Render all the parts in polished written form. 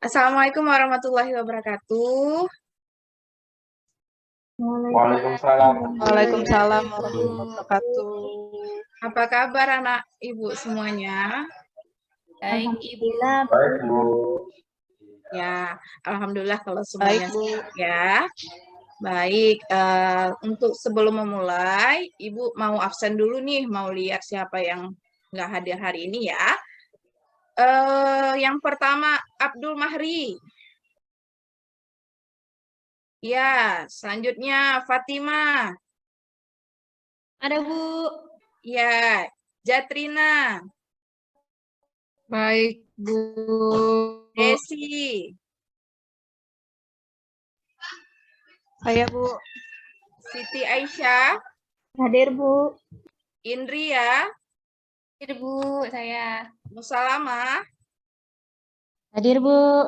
Assalamualaikum warahmatullahi wabarakatuh. Waalaikumsalam. Waalaikumsalam warahmatullahi wabarakatuh. Apa kabar anak ibu semuanya? Baik, Ibu. Baik, Bu. Ya, alhamdulillah kalau Baik, semuanya Bu. sehat ya. Baik, untuk sebelum memulai, Ibu mau absen dulu nih, mau lihat siapa yang nggak hadir hari ini ya. Yang pertama, Abdul Mahri. Ya, selanjutnya Fatimah. Ada, Bu. Ya, Jatrina. Baik, Bu. Desi. Saya, Bu. Siti Aisyah. Hadir, Bu. Indria. Hadir, Bu. Saya. Musalamah. Hadir, Bu.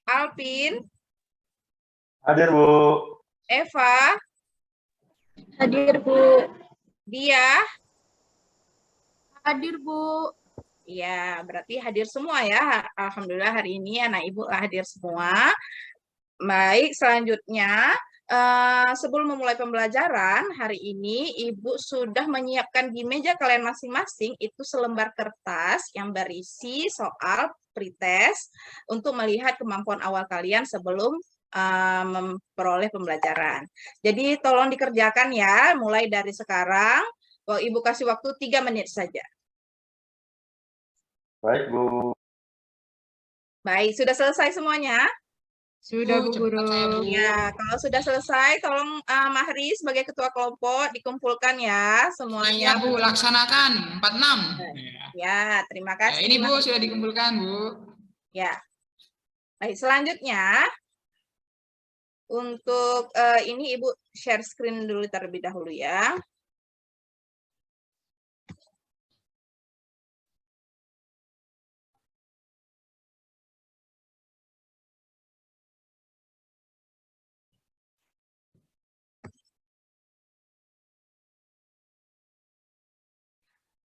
Alpin. Hadir, Bu. Eva. Hadir, Bu. Dia. Hadir, Bu. Ya, berarti hadir semua ya. Alhamdulillah hari ini anak ibu hadir semua. Baik, selanjutnya sebelum memulai pembelajaran hari ini ibu sudah menyiapkan di meja kalian masing-masing itu selembar kertas yang berisi soal pretest untuk melihat kemampuan awal kalian sebelum memperoleh pembelajaran. Jadi tolong dikerjakan ya, mulai dari sekarang. Ibu kasih waktu 3 menit saja. Baik, Bu. Baik, sudah selesai semuanya? Sudah, Bu Guru. Ya, kalau sudah selesai, tolong Mahri sebagai ketua kelompok dikumpulkan ya semuanya. Iya, Bu, laksanakan 46. Ya, terima kasih. Ini, Bu, sudah dikumpulkan, Bu. Ya. Baik, selanjutnya untuk ini Ibu share screen dulu terlebih dahulu ya.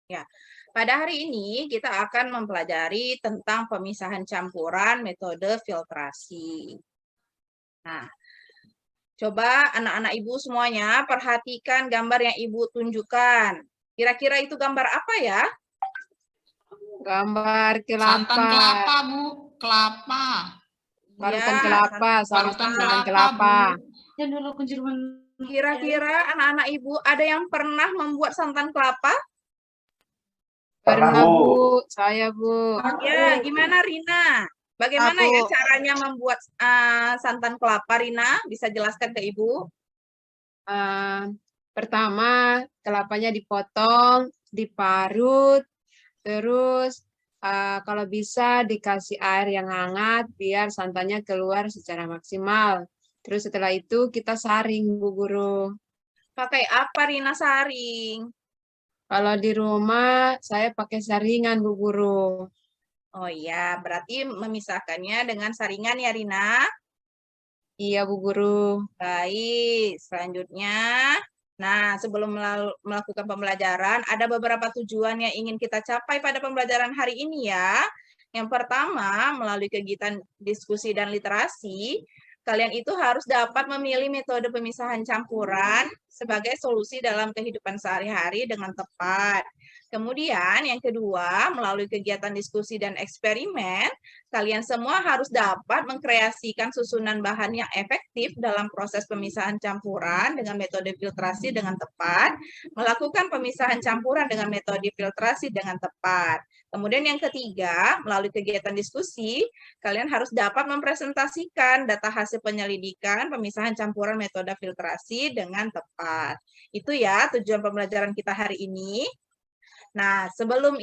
Ya, pada hari ini kita akan mempelajari tentang pemisahan campuran metode filtrasi. Nah, coba anak-anak ibu semuanya perhatikan gambar yang ibu tunjukkan. Kira-kira itu gambar apa ya? Gambar kelapa. Santan kelapa, Bu. Kelapa. Parutan Ya, kelapa, sama Parutan santan kelapa, kelapa. Dan dulu kunjungan. Kira-kira anak-anak ibu ada yang pernah membuat santan kelapa? Pernah, Pernah, Bu. Bu. Saya, Bu. Ya, gimana Rina? Bagaimana Aku. ya caranya membuat santan kelapa, Rina? Bisa jelaskan ke Ibu? Pertama, kelapanya dipotong, diparut, terus kalau bisa dikasih air yang hangat biar santannya keluar secara maksimal. Terus setelah itu kita saring, Bu Guru. Pakai apa Rina saring? Kalau di rumah saya pakai saringan, Bu Guru. Oh iya, berarti memisahkannya dengan saringan ya Rina? Iya, Bu Guru. Baik, selanjutnya. Nah, sebelum melakukan pembelajaran, ada beberapa tujuan yang ingin kita capai pada pembelajaran hari ini ya. Yang pertama, melalui kegiatan diskusi dan literasi, kalian itu harus dapat memilih metode pemisahan campuran sebagai solusi dalam kehidupan sehari-hari dengan tepat. Kemudian yang kedua, melalui kegiatan diskusi dan eksperimen, kalian semua harus dapat mengkreasikan susunan bahan yang efektif dalam proses pemisahan campuran dengan metode filtrasi dengan tepat, melakukan pemisahan campuran dengan metode filtrasi dengan tepat. Kemudian yang ketiga, melalui kegiatan diskusi, kalian harus dapat mempresentasikan data hasil penyelidikan pemisahan campuran metode filtrasi dengan tepat. Itu ya tujuan pembelajaran kita hari ini. Nah, sebelum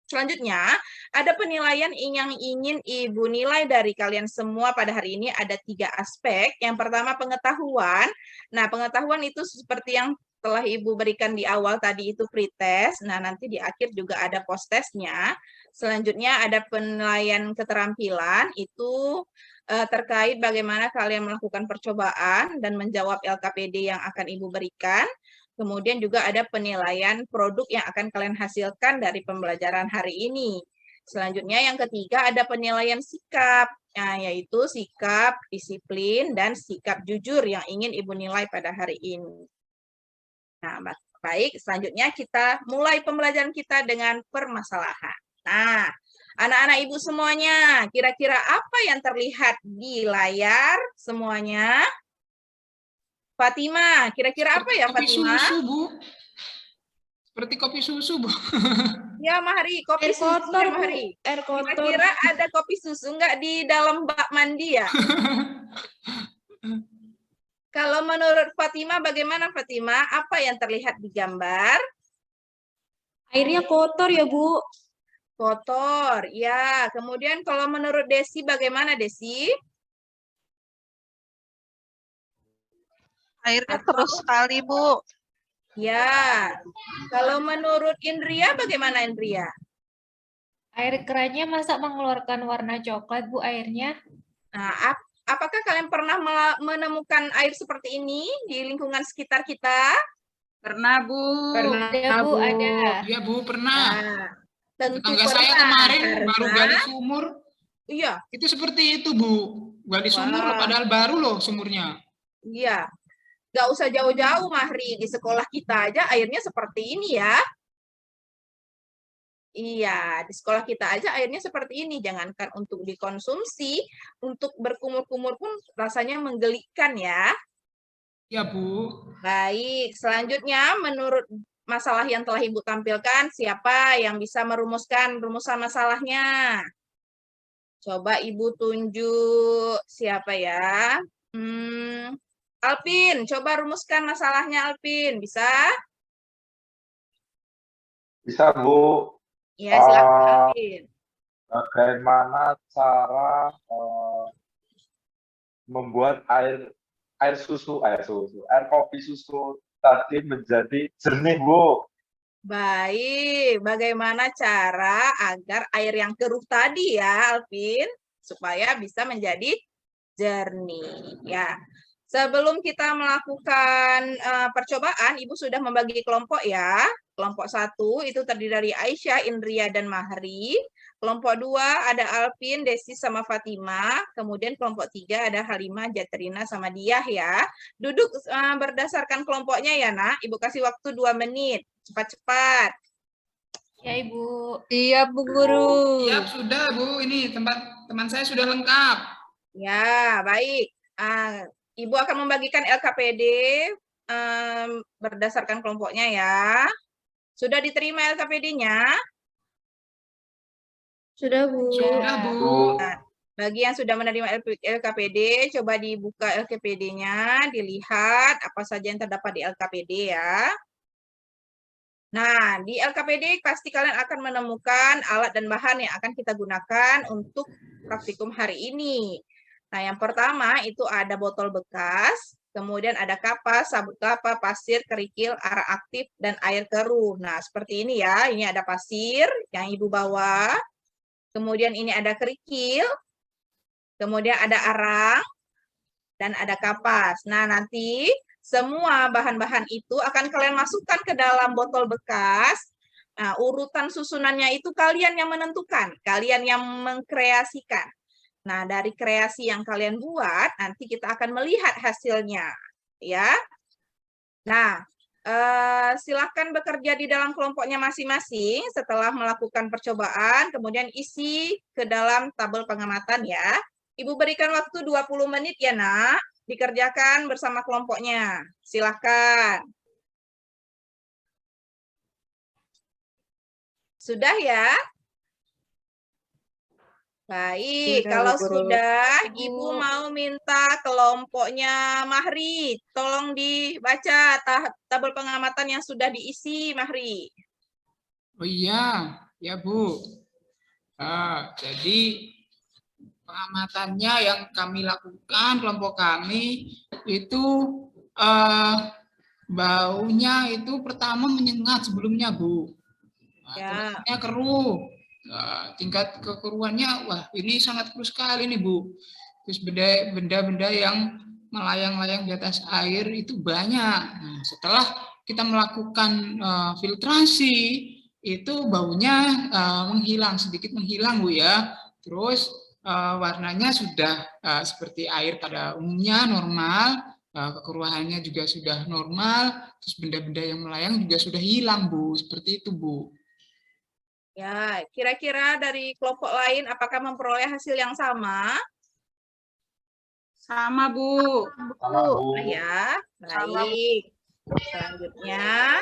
selanjutnya ada penilaian yang ingin Ibu nilai dari kalian semua pada hari ini ada 3 aspek. Yang pertama pengetahuan. Nah, pengetahuan itu seperti yang telah Ibu berikan di awal tadi itu pretest. Nah, nanti di akhir juga ada post-testnya. Selanjutnya ada penilaian keterampilan itu terkait bagaimana kalian melakukan percobaan dan menjawab LKPD yang akan Ibu berikan. Kemudian juga ada penilaian produk yang akan kalian hasilkan dari pembelajaran hari ini. Selanjutnya yang ketiga ada penilaian sikap, yaitu sikap disiplin dan sikap jujur yang ingin Ibu nilai pada hari ini. Nah, baik, selanjutnya kita mulai pembelajaran kita dengan permasalahan. Nah, anak-anak Ibu semuanya, kira-kira apa yang terlihat di layar semuanya? Fatima, kira-kira apa ya Kopi Fatima? susu, Bu. Seperti kopi susu, Bu. Ya, Mahri, kopi Air susu kotor, ya, Bu. Mahri. Air kotor. Kira-kira ada kopi susu nggak di dalam bak mandi ya? Kalau menurut Fatima, bagaimana Fatima? Apa yang terlihat di gambar? Airnya kotor ya, Bu. Kotor, ya. Kemudian kalau menurut Desi, bagaimana Desi? Airnya Atau- terus sekali, Bu. Ya. Kalau menurut Indria, bagaimana Indria? Air kerannya masa mengeluarkan warna coklat, Bu, airnya? Nah, apakah kalian pernah menemukan air seperti ini di lingkungan sekitar kita? Pernah, Bu. Pernah, Ada, Bu, ada. Iya, Bu, pernah. Nah, tentu Tetangga saya pernah, kemarin baru karena- gali sumur. Iya, Itu seperti itu, Bu. Gali sumur, Wah. padahal baru loh sumurnya. iya. Nggak usah jauh-jauh, Mahri. Di sekolah kita aja airnya seperti ini ya. Iya, di sekolah kita aja airnya seperti ini. Jangankan untuk dikonsumsi, untuk berkumur-kumur pun rasanya menggelikan ya. Ya, Bu. Baik, selanjutnya menurut masalah yang telah Ibu tampilkan, siapa yang bisa merumuskan rumusan masalahnya? Coba Ibu tunjuk siapa ya? Alpin, coba rumuskan masalahnya Alpin. Bisa? Bisa, Bu. Ya, silakan Alpin. Bagaimana cara membuat air kopi susu tadi menjadi jernih, Bu? Baik, bagaimana cara agar air yang keruh tadi ya, Alvin, supaya bisa menjadi jernih. Ya, sebelum kita melakukan percobaan, Ibu sudah membagi kelompok ya. Kelompok 1 itu terdiri dari Aisyah, Indria, dan Mahri. Kelompok 2 ada Alvin, Desi, sama Fatima. Kemudian kelompok 3 ada Halimah, Jatrina, sama Diah ya. Duduk berdasarkan kelompoknya ya, Nak. Ibu kasih waktu 2 menit. Cepat-cepat. Ya, Ibu. Siap, Bu Guru. Siap, sudah, Bu. Ini tempat teman saya sudah lengkap. Ya, baik. Ibu akan membagikan LKPD berdasarkan kelompoknya ya. Sudah diterima LKPD-nya? Sudah, Bu. Sudah, Bu. Bagi yang sudah menerima LKPD, coba dibuka LKPD-nya, dilihat apa saja yang terdapat di LKPD ya. Nah, di LKPD pasti kalian akan menemukan alat dan bahan yang akan kita gunakan untuk praktikum hari ini. Nah, yang pertama itu ada botol bekas, kemudian ada kapas, sabut kelapa, pasir, kerikil, arang aktif, dan air keruh. Nah, seperti ini ya. Ini ada pasir yang Ibu bawa. Kemudian ini ada kerikil. Kemudian ada arang. Dan ada kapas. Nah, nanti semua bahan-bahan itu akan kalian masukkan ke dalam botol bekas. Nah, urutan susunannya itu kalian yang menentukan. Kalian yang mengkreasikan. Nah, dari kreasi yang kalian buat, nanti kita akan melihat hasilnya. Ya. Nah, silakan bekerja di dalam kelompoknya masing-masing setelah melakukan percobaan, kemudian isi ke dalam tabel pengamatan ya. Ibu berikan waktu 20 menit ya, Nak. Dikerjakan bersama kelompoknya. Silakan. Sudah ya? Baik, Sudah, kalau Bu Guru. sudah, Bu. Ibu mau minta kelompoknya Mahri. Tolong dibaca tabel pengamatan yang sudah diisi, Mahri. Oh iya, ya, Bu. Jadi pengamatannya yang kami lakukan, kelompok kami, itu baunya itu pertama menyengat sebelumnya, Bu. Ya. Tempatnya keruh. Tingkat kekeruhannya, wah ini sangat keruh sekali nih, Bu. Terus benda-benda yang melayang-layang di atas air itu banyak. Nah, setelah kita melakukan filtrasi, itu baunya menghilang, sedikit menghilang Bu ya. Terus warnanya sudah seperti air pada umumnya, normal, kekeruhannya juga sudah normal, terus benda-benda yang melayang juga sudah hilang Bu, seperti itu Bu. Ya, kira-kira dari kelompok lain apakah memperoleh hasil yang sama? Sama, Bu. Sama, Bu. Ya, baik. Selanjutnya,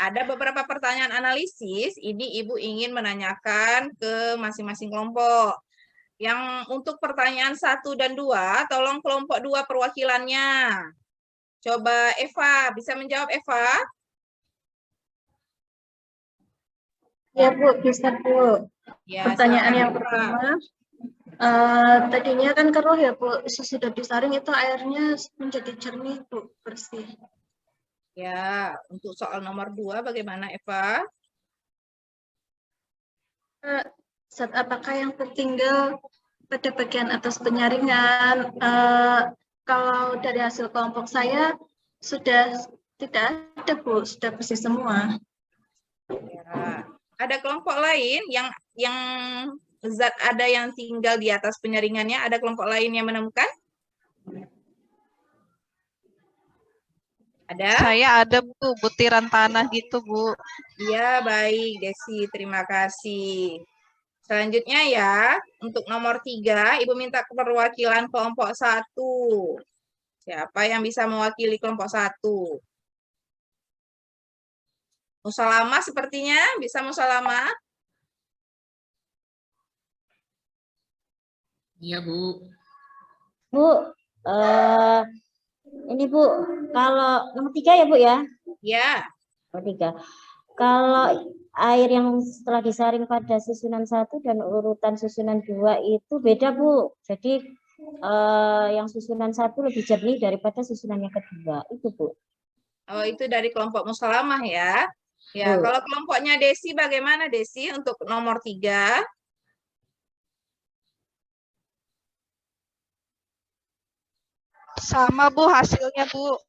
ada beberapa pertanyaan analisis. Ini Ibu ingin menanyakan ke masing-masing kelompok. Yang untuk pertanyaan 1 dan 2, tolong kelompok 2 perwakilannya. Coba Eva, bisa menjawab Eva? Ya Bu, bisa Bu. Ya, Pertanyaan silakan, yang Eva. pertama, tadinya kan keruh ya Bu, sesudah disaring itu airnya menjadi jernih Bu, bersih. Ya, untuk soal nomor 2 bagaimana Eva? Zat apakah yang tertinggal pada bagian atas penyaringan? Kalau dari hasil kelompok saya sudah tidak ada Bu, sudah bersih semua. Ya. Ada kelompok lain yang zat ada yang tinggal di atas penyaringannya, ada kelompok lain yang menemukan? Ada? Saya ada Bu, butiran tanah gitu Bu. Iya, baik Desi, terima kasih. Selanjutnya ya, untuk nomor 3, Ibu minta perwakilan kelompok 1. Siapa yang bisa mewakili kelompok 1? Musalama sepertinya, bisa Musalama? Iya Bu. Bu, ini Bu, kalau nomor 3 ya Bu ya? Ya. Nomor 3. Kalau air yang setelah disaring pada susunan 1 dan urutan susunan 2 itu beda Bu. Jadi yang susunan 1 lebih jernih daripada susunan yang kedua. Itu Bu. Oh, itu dari kelompok Musalamah ya. Ya, Bu. kalau kelompoknya Desi bagaimana Desi untuk nomor 3? Sama Bu hasilnya Bu.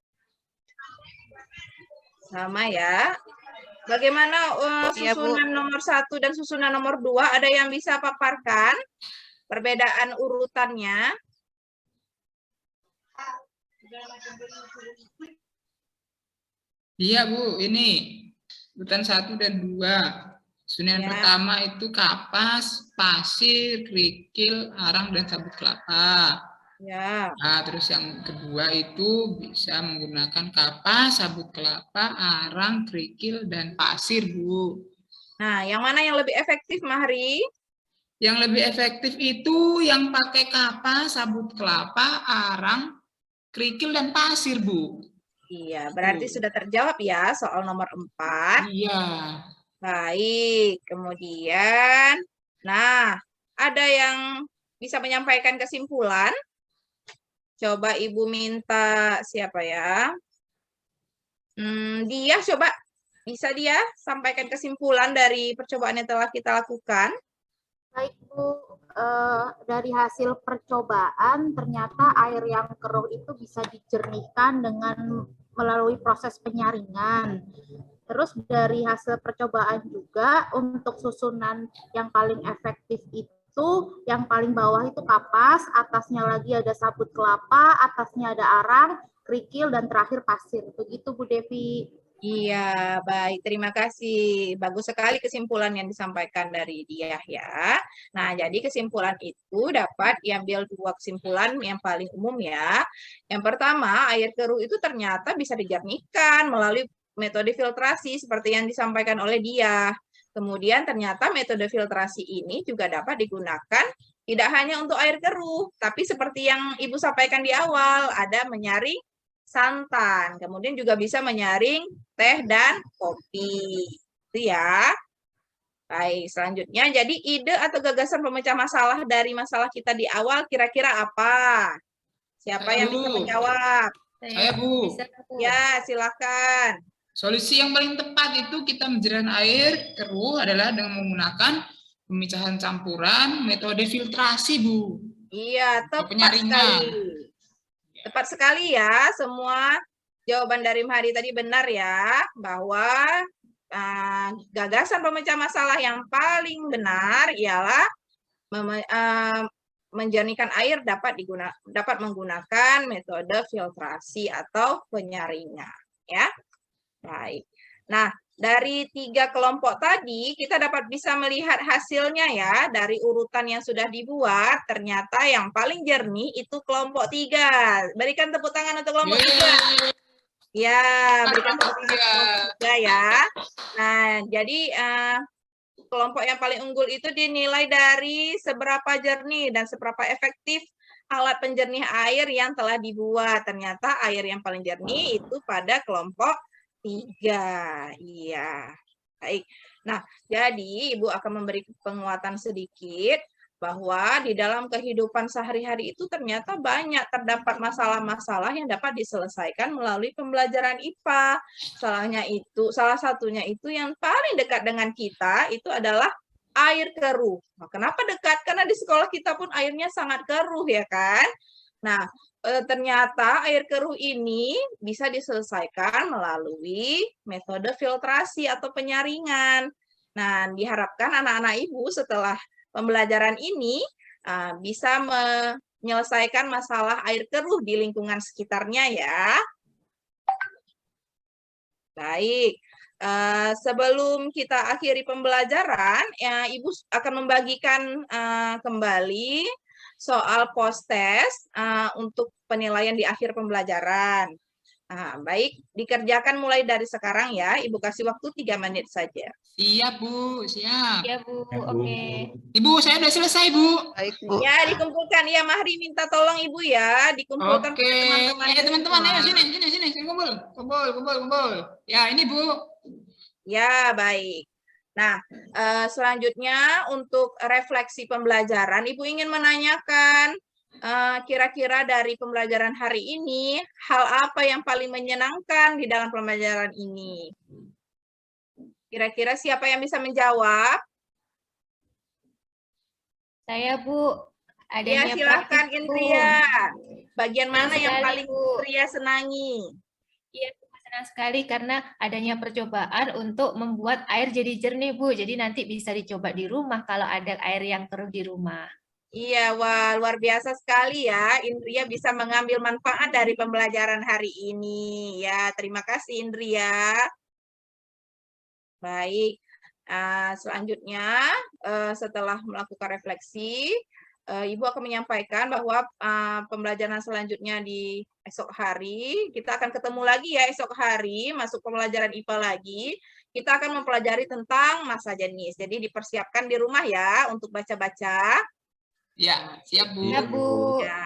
Sama ya. Bagaimana Iya, Bu. susunan nomor 1 dan susunan nomor 2? Ada yang bisa paparkan perbedaan urutannya? Iya Bu, ini urutan 1 dan 2. Susunan Ya. pertama itu kapas, pasir, kerikil, arang, dan sabut kelapa. Ya. Nah, terus yang kedua itu bisa menggunakan kapas, sabut kelapa, arang, kerikil, dan pasir, Bu. Nah, yang mana yang lebih efektif, Mahri? Yang lebih efektif itu yang pakai kapas, sabut kelapa, arang, kerikil, dan pasir, Bu. Iya, berarti sudah terjawab ya soal nomor 4. Iya. Baik, kemudian, nah, ada yang bisa menyampaikan kesimpulan? Coba Ibu minta siapa ya? Dia coba, bisa dia sampaikan kesimpulan dari percobaan yang telah kita lakukan? Baik Bu, dari hasil percobaan ternyata air yang keruh itu bisa dijernihkan dengan melalui proses penyaringan. Terus dari hasil percobaan juga untuk susunan yang paling efektif itu yang paling bawah itu kapas, atasnya lagi ada sabut kelapa, atasnya ada arang, kerikil, dan terakhir pasir. Begitu Bu Devi. Iya, baik. Terima kasih. Bagus sekali kesimpulan yang disampaikan dari dia ya. Nah, jadi kesimpulan itu dapat diambil 2 kesimpulan yang paling umum ya. Yang pertama, air keruh itu ternyata bisa dijernihkan melalui metode filtrasi seperti yang disampaikan oleh dia. Kemudian ternyata metode filtrasi ini juga dapat digunakan tidak hanya untuk air keruh, tapi seperti yang Ibu sampaikan di awal, ada menyaring santan, kemudian juga bisa menyaring teh dan kopi. Itu ya. Baik, selanjutnya jadi ide atau gagasan pemecah masalah dari masalah kita di awal kira-kira apa? Siapa yang bisa menjawab? Saya Bu. Ya, silakan. Solusi yang paling tepat itu kita menjernihkan air keruh adalah dengan menggunakan pemicahan campuran metode filtrasi, Bu. Iya, tepat penyaringan. sekali. Tepat sekali ya, semua jawaban dari Mahari tadi benar ya, bahwa gagasan pemecah masalah yang paling benar ialah menjernihkan air dapat menggunakan metode filtrasi atau penyaringan, ya. Baik. Nah, dari 3 kelompok tadi kita dapat bisa melihat hasilnya ya dari urutan yang sudah dibuat. Ternyata yang paling jernih itu kelompok 3. Berikan tepuk tangan untuk kelompok 3. Ya, berikan tepuk tangan untuk kelompok 3 ya. Nah, jadi kelompok yang paling unggul itu dinilai dari seberapa jernih dan seberapa efektif alat penjernih air yang telah dibuat. Ternyata air yang paling jernih itu pada kelompok 3. Iya. Baik. Nah, jadi Ibu akan memberi penguatan sedikit bahwa di dalam kehidupan sehari-hari itu ternyata banyak terdapat masalah-masalah yang dapat diselesaikan melalui pembelajaran IPA. Salah satunya itu yang paling dekat dengan kita itu adalah air keruh. Nah, kenapa dekat? Karena di sekolah kita pun airnya sangat keruh ya kan? Nah, ternyata air keruh ini bisa diselesaikan melalui metode filtrasi atau penyaringan. Nah, diharapkan anak-anak Ibu setelah pembelajaran ini bisa menyelesaikan masalah air keruh di lingkungan sekitarnya ya. Baik, sebelum kita akhiri pembelajaran, ya, Ibu akan membagikan kembali soal post-test untuk penilaian di akhir pembelajaran. Nah, baik, dikerjakan mulai dari sekarang ya. Ibu kasih waktu 3 menit saja. Siap, Bu. Siap. Ya, Bu. Oke. Ibu, saya udah selesai, Bu. Baik, Bu. Ya, dikumpulkan. Ya, Mahri minta tolong Ibu ya. Dikumpulkan Oke. teman-teman. Ya, teman-teman, ayo sini. Kumpul. Ya, ini, Bu. Ya, baik. Nah, selanjutnya untuk refleksi pembelajaran, Ibu ingin menanyakan kira-kira dari pembelajaran hari ini, hal apa yang paling menyenangkan di dalam pembelajaran ini? Kira-kira siapa yang bisa menjawab? Saya, Bu. Ya, Adanya silakan praktik, Bu. Indria. Bagian mana yang Sekali, paling Bu. Indria senangi? Iya, senang sekali karena adanya percobaan untuk membuat air jadi jernih, Bu. Jadi nanti bisa dicoba di rumah kalau ada air yang keruh di rumah. Iya, wah, luar biasa sekali ya. Indria bisa mengambil manfaat dari pembelajaran hari ini. Ya, terima kasih Indria. Baik, selanjutnya setelah melakukan refleksi, Ibu akan menyampaikan bahwa pembelajaran selanjutnya di esok hari, kita akan ketemu lagi ya esok hari, masuk pembelajaran IPA lagi. Kita akan mempelajari tentang massa jenis. Jadi dipersiapkan di rumah ya untuk baca-baca. Ya, siap, Bu. Ya, Bu. Ya.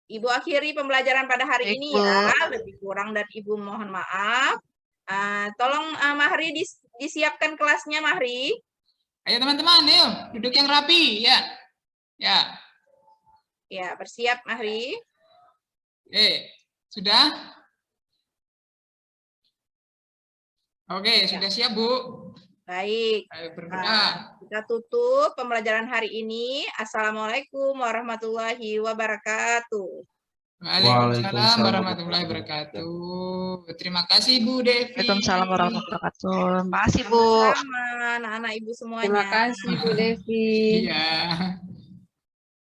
Ibu akhiri pembelajaran pada hari Baik, ini Bu. ya. Lebih kurang dan Ibu mohon maaf. Tolong Mahri disiapkan kelasnya, Mahri. Ayo, teman-teman, ayo. Duduk yang rapi, ya. Ya. Ya, bersiap, Mahri. Sudah? Oke, sudah siap, Bu. Baik. Ayo berdoa. Kita tutup pembelajaran hari ini. Assalamualaikum warahmatullahi wabarakatuh. Waalaikumsalam warahmatullahi wabarakatuh. Terima kasih, Bu Devi. Waalaikumsalam warahmatullahi wabarakatuh. Terima kasih, Bu. Sama anak-anak Ibu semuanya. Terima kasih Bu Devi. Iya.